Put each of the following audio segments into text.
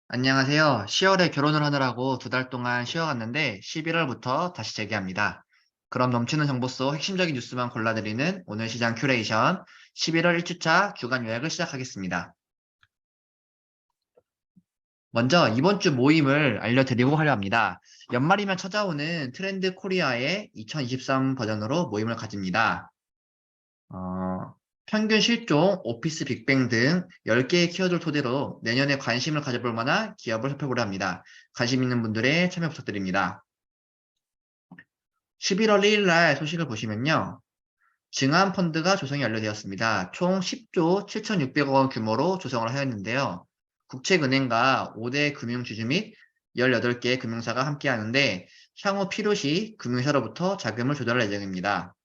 안녕하세요. 10월에 결혼을 하느라고 2달 동안 쉬어갔는데 11월부터 다시 재개합니다. 그럼 넘치는 정보 속 핵심적인 뉴스만 골라드리는 오늘 시장 큐레이션 11월 1주차 주간 요약을 시작하겠습니다. 먼저 이번 주 모임을 알려드리고 하려 합니다. 연말이면 찾아오는 트렌드 코리아의 2023 버전으로 모임을 가집니다. 어, 평균 실종, 오피스 빅뱅 등 10개의 키워드를 토대로 내년에 관심을 가져볼 만한 기업을 살펴보려 합니다. 관심 있는 분들의 참여 부탁드립니다. 11월 1일 날 소식을 보시면요. 증한 펀드가 조성이 완료되었습니다. 총 10조 7,600억 원 규모로 조성을 하였는데요. 국책은행과 5대 금융주주 및 18개 금융사가 함께 하는데 향후 필요시 금융사로부터 자금을 조달할 예정입니다.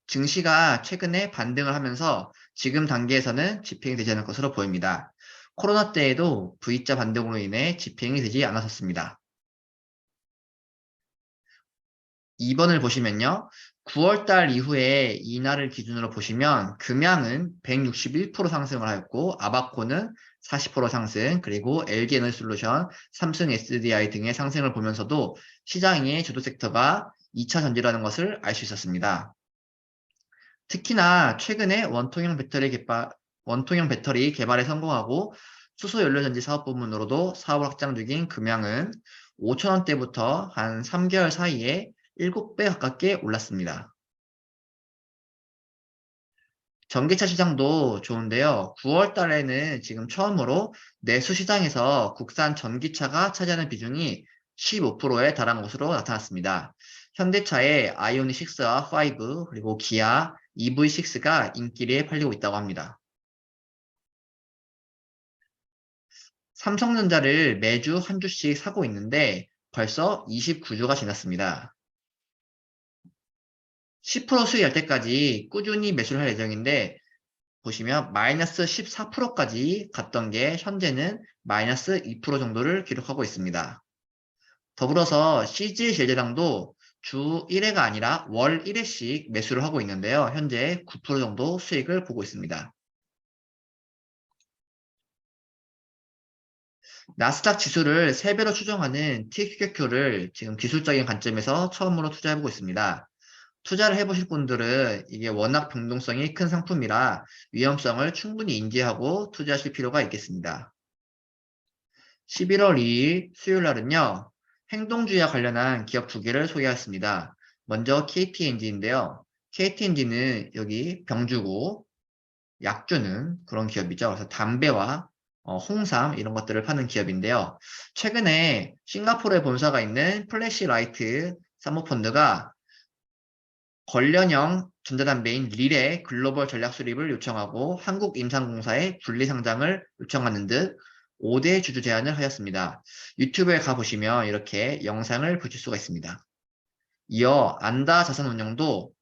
증시가 최근에 반등을 하면서 지금 단계에서는 집행이 되지 않을 것으로 보입니다. 코로나 때에도 V자 반등으로 인해 집행이 되지 않았었습니다. 2번을 보시면요. 9월달 이후에 이날을 기준으로 보시면 금양은 161% 상승을 하였고 아바코는 40% 상승, 그리고 LG에너지솔루션, 삼성 SDI 등의 상승을 보면서도 시장의 주도 섹터가 2차 전지라는 것을 알 수 있었습니다. 특히나 최근에 원통형 배터리 개발에 성공하고 수소연료전지 사업 부문으로도 사업을 확장 중인 금양은 5천원대부터 한 3개월 사이에 7배 가깝게 올랐습니다. 전기차 시장도 좋은데요. 9월 달에는 지금 처음으로 내수 시장에서 국산 전기차가 차지하는 비중이 15%에 달한 것으로 나타났습니다. 현대차의 아이오닉 6와 5, 그리고 기아 EV6가 인기리에 팔리고 있다고 합니다. 삼성전자를 매주 한 주씩 사고 있는데 벌써 29주가 지났습니다. 10% 수익할 때까지 꾸준히 매수를 할 예정인데 보시면 마이너스 14%까지 갔던 게 현재는 마이너스 2% 정도를 기록하고 있습니다. 더불어서 CJ 제재당도 주 1회가 아니라 월 1회씩 매수를 하고 있는데요. 현재 9% 정도 수익을 보고 있습니다. 나스닥 지수를 3배로 추정하는 TQQ를 지금 기술적인 관점에서 처음으로 투자해보고 있습니다. 투자를 해보실 분들은 이게 워낙 변동성이 큰 상품이라 위험성을 충분히 인지하고 투자하실 필요가 있겠습니다. 11월 2일 수요일 날은요, 행동주의와 관련한 기업 2개를 소개하였습니다. 먼저 KTNG인데요. KTNG는 여기 병주고 약 주는 그런 기업이죠. 그래서 담배와 홍삼 이런 것들을 파는 기업인데요. 최근에 싱가포르에 본사가 있는 플래시라이트 사모펀드가 관련형 전자담배인 릴의 글로벌 전략 수립을 요청하고 한국임상공사의 분리상장을 요청하는 듯 5대 주주 제안을 하였습니다. 유튜브에 가보시면 이렇게 영상을 보실 수가 있습니다. 이어 안다 자산운용도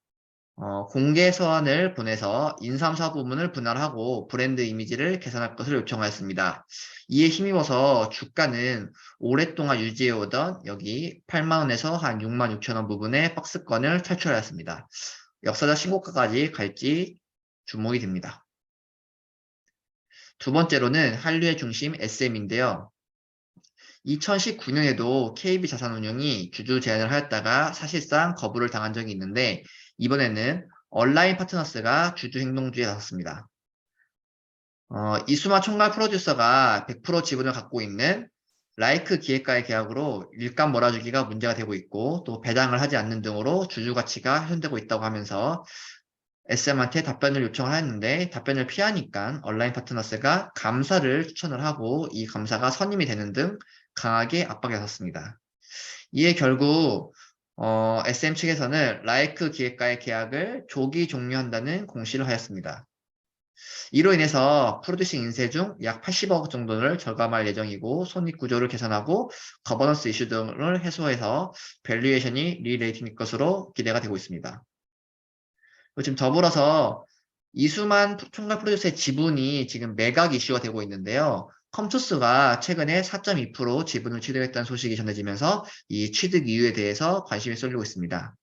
공개 서한을 보내서 인삼사 부문을 분할하고 브랜드 이미지를 개선할 것을 요청하였습니다. 이에 힘입어서 주가는 오랫동안 유지해오던 여기 8만원에서 한 6만 6천원 부분의 박스권을 탈출하였습니다. 역사적 신고가까지 갈지 주목이 됩니다. 두 번째로는 한류의 중심 SM인데요. 2019년에도 KB자산운용이 주주 제안을 하였다가 사실상 거부를 당한 적이 있는데 이번에는 얼라인 파트너스가 주주 행동주에 나섰습니다. 이수마 총괄 프로듀서가 100% 지분을 갖고 있는 라이크 기획과의 계약으로 일감 몰아주기가 문제가 되고 있고 또 배당을 하지 않는 등으로 주주 가치가 훼손되고 있다고 하면서 SM한테 답변을 요청을 하였는데 답변을 피하니까 얼라인 파트너스가 감사를 추천을 하고 이 감사가 선임이 되는 등 강하게 압박에 섰습니다. 이에 결국 SM 측에서는 라이크 기획과의 계약을 조기 종료한다는 공시를 하였습니다. 이로 인해서 프로듀싱 인세 중 약 80억 정도를 절감할 예정이고 손익 구조를 개선하고 거버넌스 이슈 등을 해소해서 밸류에이션이 리레이팅될 것으로 기대가 되고 있습니다. 지금 더불어서 이수만 총괄 프로듀서의 지분이 지금 매각 이슈가 되고 있는데요. 컴투스가 최근에 4.2% 지분을 취득했다는 소식이 전해지면서 이 취득 이유에 대해서 관심이 쏠리고 있습니다.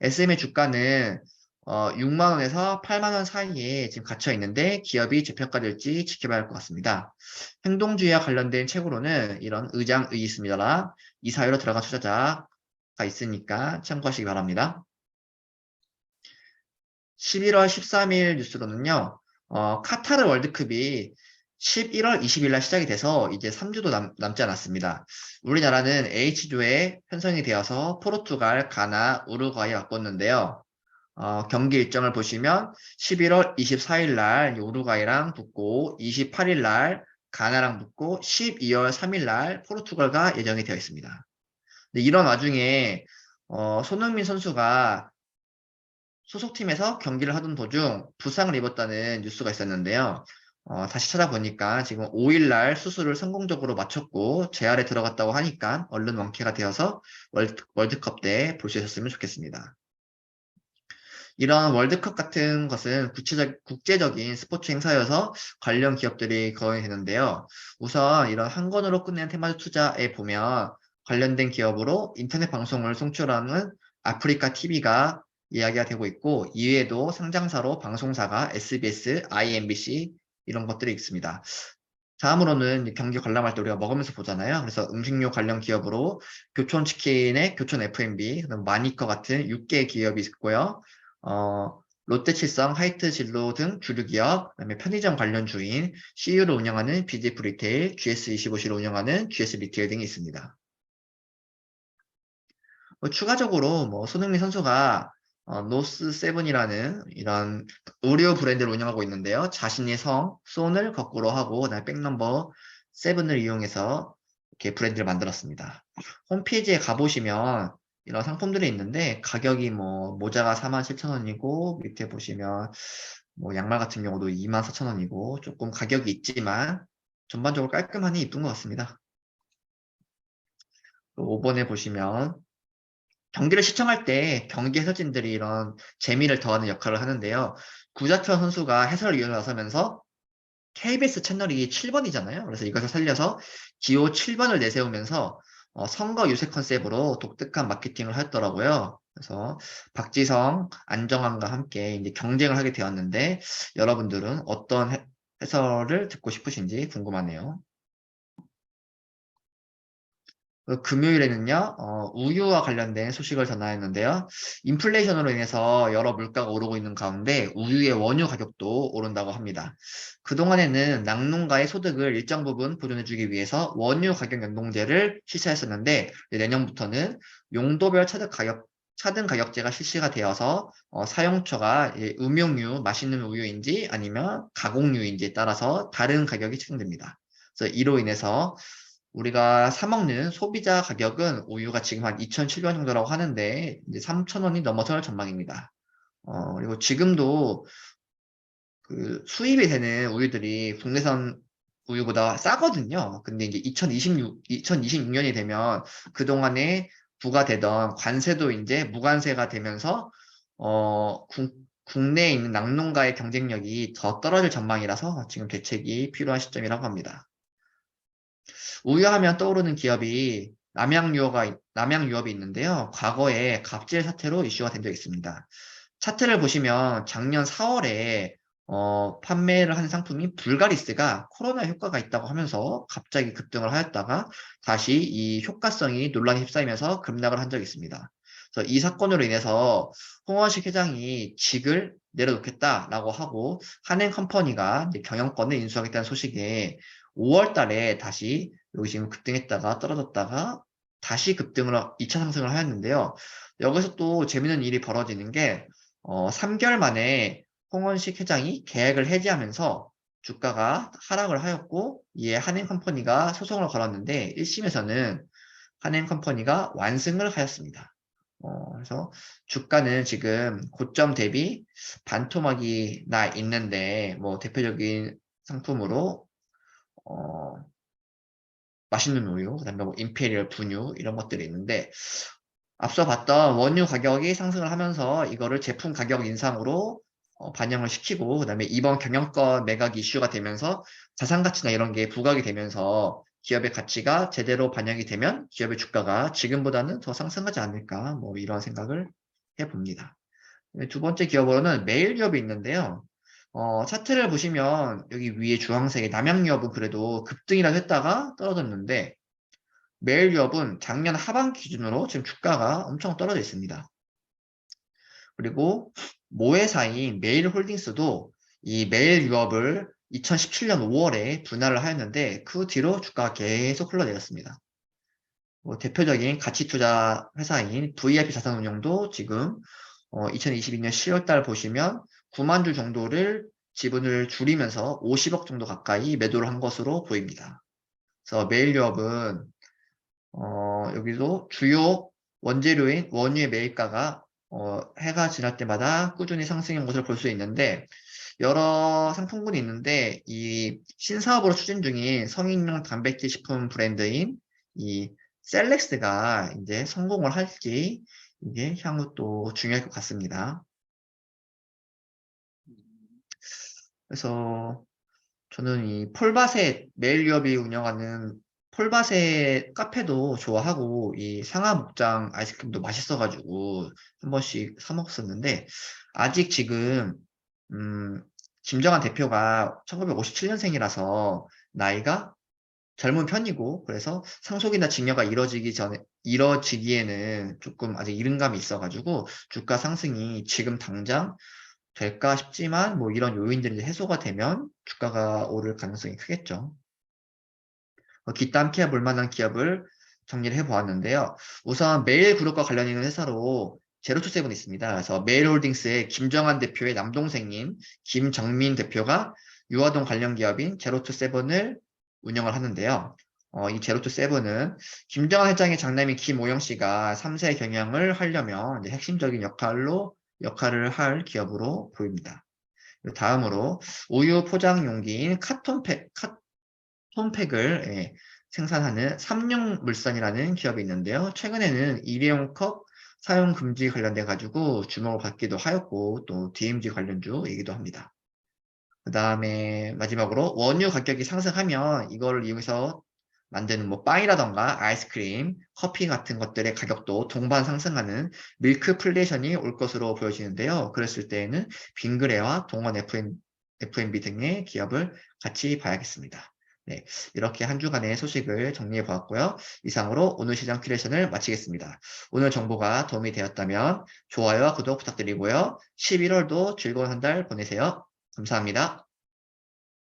SM의 주가는 6만 원에서 8만 원 사이에 지금 갇혀 있는데 기업이 재평가될지 지켜봐야 할 것 같습니다. 행동주의와 관련된 책으로는 이런 의장의 있습니다. 이 사유로 들어간 투자자가 있으니까 참고하시기 바랍니다. 11월 13일 뉴스로는요, 카타르 월드컵이 11월 20일 날 시작이 돼서 이제 3주도 남지 않았습니다. 우리나라는 H조에 편성이 되어서 포르투갈, 가나, 우루과이 바꿨는데요. 경기 일정을 보시면 11월 24일 날 우루과이랑 붙고 28일 날 가나랑 붙고 12월 3일 날 포르투갈과 예정이 되어 있습니다. 근데 이런 와중에 손흥민 선수가 소속팀에서 경기를 하던 도중 부상을 입었다는 뉴스가 있었는데요. 다시 찾아보니까 지금 5일 날 수술을 성공적으로 마쳤고 재활에 들어갔다고 하니까 얼른 완쾌가 되어서 월드컵 때 볼 수 있었으면 좋겠습니다. 이런 월드컵 같은 것은 국제적인 스포츠 행사여서 관련 기업들이 거론이 되는데요. 우선 이런 한 권으로 끝낸 테마주 투자에 보면 관련된 기업으로 인터넷 방송을 송출하는 아프리카 TV가 이야기가 되고 있고 이외에도 상장사로 방송사가 SBS, IMBC 이런 것들이 있습니다. 다음으로는 경기 관람할 때 우리가 먹으면서 보잖아요. 그래서 음식료 관련 기업으로 교촌치킨의 교촌 F&B, 마니커 같은 6개 기업이 있고요. 롯데칠성, 하이트진로 등 주류 기업, 그다음에 편의점 관련 주인, CU를 운영하는 BJF 리테일, GS25C를 운영하는 GS 리테일 등이 있습니다. 추가적으로 손흥민 선수가 노스7이라는 이런 의류 브랜드를 운영하고 있는데요. 자신의 성, 손을 거꾸로 하고 그다음에 백넘버 7을 이용해서 이렇게 브랜드를 만들었습니다. 홈페이지에 가보시면 이런 상품들이 있는데 가격이 모자가 47,000원이고 밑에 보시면 양말 같은 경우도 24,000원이고 조금 가격이 있지만 전반적으로 깔끔하니 이쁜 것 같습니다. 5번에 보시면 경기를 시청할 때 경기 해설진들이 이런 재미를 더하는 역할을 하는데요. 구자철 선수가 해설위원을 나서면서 KBS 채널이 7번이잖아요. 그래서 이것을 살려서 기호 7번을 내세우면서 선거 유세 컨셉으로 독특한 마케팅을 하였더라고요. 그래서 박지성, 안정환과 함께 이제 경쟁을 하게 되었는데 여러분들은 어떤 해설을 듣고 싶으신지 궁금하네요. 금요일에는요, 우유와 관련된 소식을 전하였는데요. 인플레이션으로 인해서 여러 물가가 오르고 있는 가운데 우유의 원유 가격도 오른다고 합니다. 그동안에는 낙농가의 소득을 일정 부분 보존해주기 위해서 원유 가격 연동제를 실시했었는데 내년부터는 용도별 차등 가격제가 실시가 되어서 사용처가 음용유, 맛있는 우유인지 아니면 가공유인지에 따라서 다른 가격이 책정됩니다. 그래서 이로 인해서 우리가 사 먹는 소비자 가격은 우유가 지금 한 2,700원 정도라고 하는데 이제 3,000원이 넘어설 전망입니다. 그리고 지금도 그 수입이 되는 우유들이 국내산 우유보다 싸거든요. 근데 이제 2026년이 되면 그동안에 부과되던 관세도 이제 무관세가 되면서 국내에 있는 낙농가의 경쟁력이 더 떨어질 전망이라서 지금 대책이 필요한 시점이라고 합니다. 우유하면 떠오르는 기업이 남양유업이 있는데요. 과거에 갑질 사태로 이슈가 된 적이 있습니다. 차트를 보시면 작년 4월에 판매를 하는 상품인 불가리스가 코로나 효과가 있다고 하면서 갑자기 급등을 하였다가 다시 이 효과성이 논란에 휩싸이면서 급락을 한 적이 있습니다. 그래서 이 사건으로 인해서 홍원식 회장이 직을 내려놓겠다라고 하고 한행컴퍼니가 경영권을 인수하겠다는 소식에 5월 달에 다시 여기 지금 급등했다가 떨어졌다가 다시 급등을 2차 상승을 하였는데요. 여기서 또 재밌는 일이 벌어지는 게 3개월 만에 홍원식 회장이 계약을 해지하면서 주가가 하락을 하였고 이에 한행컴퍼니가 소송을 걸었는데 1심에서는 한행컴퍼니가 완승을 하였습니다. 그래서 주가는 지금 고점 대비 반토막이 나 있는데 대표적인 상품으로 맛있는 우유, 그다음에 임페리얼 분유 이런 것들이 있는데 앞서 봤던 원유 가격이 상승을 하면서 이거를 제품 가격 인상으로 반영을 시키고 그다음에 이번 경영권 매각 이슈가 되면서 자산 가치나 이런 게 부각이 되면서 기업의 가치가 제대로 반영이 되면 기업의 주가가 지금보다는 더 상승하지 않을까 이런 생각을 해봅니다. 두 번째 기업으로는 메일유업이 있는데요. 차트를 보시면 여기 위에 주황색의 남양유업은 그래도 급등이라도 했다가 떨어졌는데 메일유업은 작년 하반기 기준으로 지금 주가가 엄청 떨어져 있습니다. 그리고 모회사인 메일홀딩스도 이 메일유업을 2017년 5월에 분할을 하였는데 그 뒤로 주가가 계속 흘러내렸습니다. 대표적인 가치투자 회사인 VIP 자산운용도 지금 2022년 10월달 보시면 9만 주 정도를 지분을 줄이면서 50억 정도 가까이 매도를 한 것으로 보입니다. 그래서 메일유업은 여기도 주요 원재료인 원유의 매입가가 해가 지날 때마다 꾸준히 상승한 것을 볼 수 있는데 여러 상품군이 있는데 이 신사업으로 추진 중인 성인용 단백질 식품 브랜드인 이 셀렉스가 이제 성공을 할지 이게 향후 또 중요할 것 같습니다. 그래서 저는 이 폴바셋 메일유업이 운영하는 폴바셋 카페도 좋아하고 이 상하 목장 아이스크림도 맛있어가지고 한 번씩 사 먹었었는데 아직 지금 김정한 대표가 1957년생이라서 나이가 젊은 편이고 그래서 상속이나 증여가 이뤄지기에는 조금 아직 이른 감이 있어가지고 주가 상승이 지금 당장 될까 싶지만 뭐 이런 요인들이 해소가 되면 주가가 오를 가능성이 크겠죠. 기타 함께 볼 만한 기업을 정리를 해보았는데요. 우선 메일그룹과 관련 있는 회사로 제로투세븐이 있습니다. 그래서 메일홀딩스의 김정한 대표의 남동생인 김정민 대표가 유아동 관련 기업인 제로투세븐을 운영을 하는데요. 이 제로투세븐은 김정한 회장의 장남인 김오영 씨가 3세 경영을 하려면 이제 핵심적인 역할을 할 기업으로 보입니다. 다음으로 우유 포장 용기인 카톤팩을 생산하는 삼육물산이라는 기업이 있는데요. 최근에는 일회용 컵 사용 금지 관련돼 가지고 주목을 받기도 하였고 또 DMZ 관련주이기도 합니다. 그 다음에 마지막으로 원유 가격이 상승하면 이걸 이용해서 만드는 뭐 빵이라던가 아이스크림, 커피 같은 것들의 가격도 동반 상승하는 밀크플레이션이 올 것으로 보여지는데요. 그랬을 때에는 빙그레와 동원 FMB 등의 기업을 같이 봐야겠습니다. 네, 이렇게 한 주간의 소식을 정리해 보았고요. 이상으로 오늘 시장 큐레이션을 마치겠습니다. 오늘 정보가 도움이 되었다면 좋아요와 구독 부탁드리고요. 11월도 즐거운 한 달 보내세요. 감사합니다.